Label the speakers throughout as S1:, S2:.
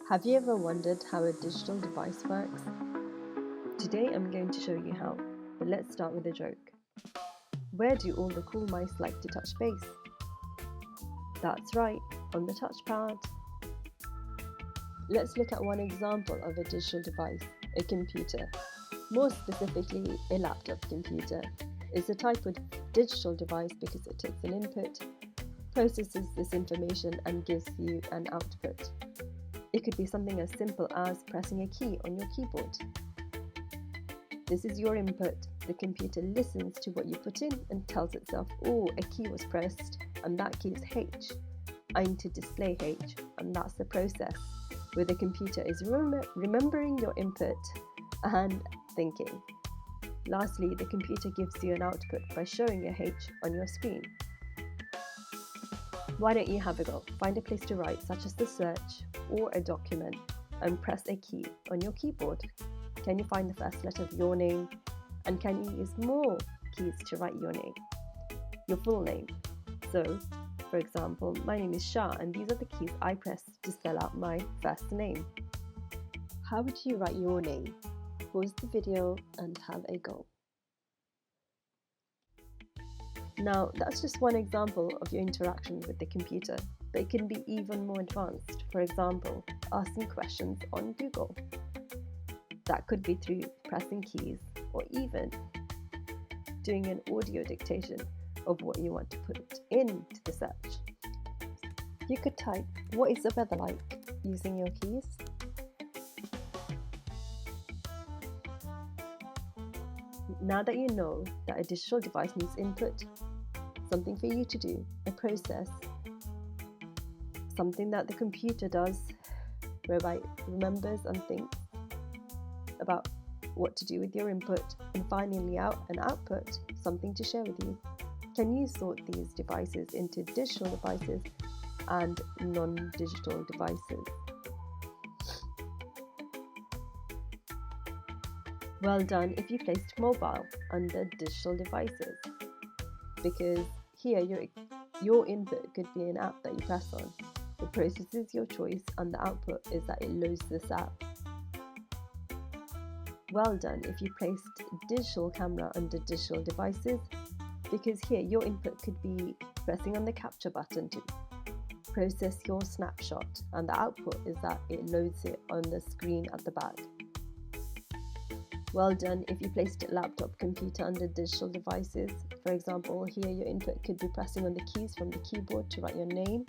S1: Have you ever wondered how a digital device works? Today I'm going to show you how, but let's start with a joke. Where do all the cool mice like to touch base? That's right, on the touchpad. Let's look at one example of a digital device, a computer. More specifically, a laptop computer. It's a type of digital device because it takes an input, processes this information and gives you an output. It could be something as simple as pressing a key on your keyboard. This is your input. The computer listens to what you put in and tells itself, oh, a key was pressed and that key is H. I need to display H, and that's the process where the computer is remembering your input and thinking. Lastly, the computer gives you an output by showing a H on your screen. Why don't you have a go? Find a place to write, such as the search or a document, and press a key on your keyboard. Can you find the first letter of your name? And can you use more keys to write your name? Your full name. So, for example, my name is Shah, and these are the keys I press to spell out my first name. How would you write your name? Pause the video and have a go. Now, that's just one example of your interaction with the computer, but it can be even more advanced. For example, asking questions on Google. That could be through pressing keys or even doing an audio dictation of what you want to put into the search. You could type, "What is the weather like?" using your keys. Now that you know that a digital device needs input, something for you to do, a process, something that the computer does, whereby it remembers and thinks about what to do with your input, and finally an output, something to share with you. Can you sort these devices into digital devices and non-digital devices? Well done if you placed mobile under digital devices, because here your input could be an app that you press on. The process is your choice and the output is that it loads this app. Well done if you placed digital camera under digital devices, because here your input could be pressing on the capture button to process your snapshot, and the output is that it loads it on the screen at the back. Well done if you placed a laptop computer under digital devices. For example, here your input could be pressing on the keys from the keyboard to write your name,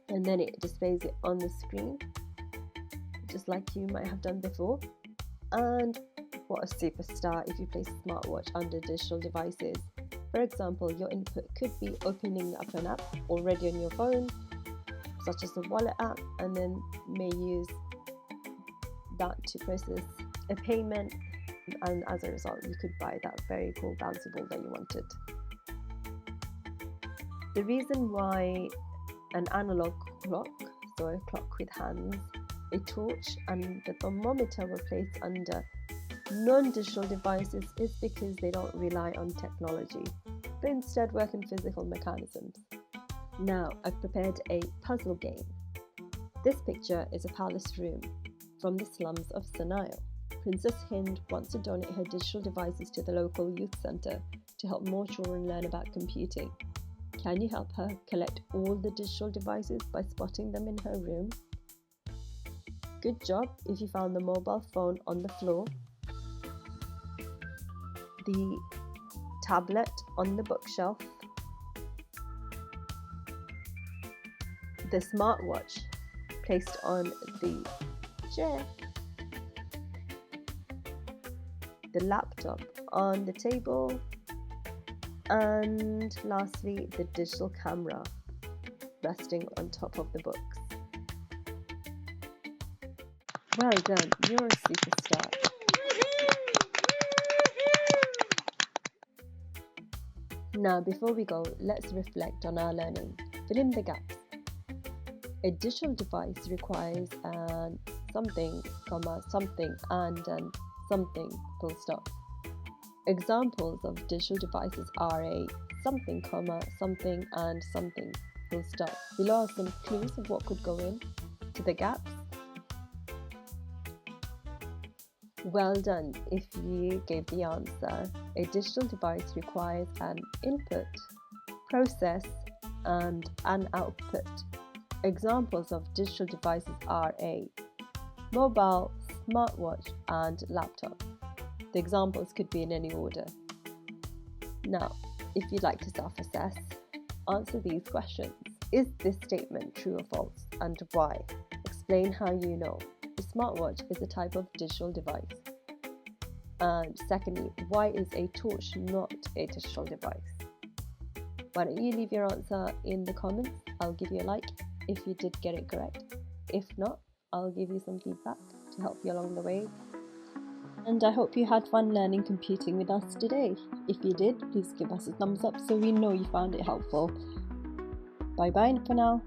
S1: and then it displays it on the screen, just like you might have done before. And what a superstar if you place a smartwatch under digital devices. For example, your input could be opening up an app already on your phone, such as the wallet app, and then may use that to process a payment, and as a result you could buy that very cool bouncy ball that you wanted. The reason why an analog clock, so a clock with hands, a torch and the thermometer were placed under non-digital devices is because they don't rely on technology, but instead work in physical mechanisms. Now I've prepared a puzzle game. This picture is a palace room from the slums of Sanaa. Princess Hind wants to donate her digital devices to the local youth centre to help more children learn about computing. Can you help her collect all the digital devices by spotting them in her room? Good job if you found the mobile phone on the floor, the tablet on the bookshelf, the smartwatch placed on the chair, the laptop on the table, and lastly the digital camera resting on top of the books. Well done, you're a superstar. Now before we go, let's reflect on our learning. Fill in the gaps. A digital device requires an something, something, and something, full stop. Examples of digital devices are a something, something, and something, full stop. Below are some clues of what could go in. to the gaps? Well done if you gave the answer. A digital device requires an input, process, and an output. Examples of digital devices are a mobile, smartwatch, and laptop. The examples could be in any order. Now, if you'd like to self-assess, answer these questions. Is this statement true or false, and why? Explain how you know. A smartwatch is a type of digital device. And secondly, why is a torch not a digital device? Why don't you leave your answer in the comments? I'll give you a like if you did get it correct. If not, I'll give you some feedback to help you along the way. And I hope you had fun learning computing with us today. If you did, please give us a thumbs up so we know you found it helpful. Bye bye for now.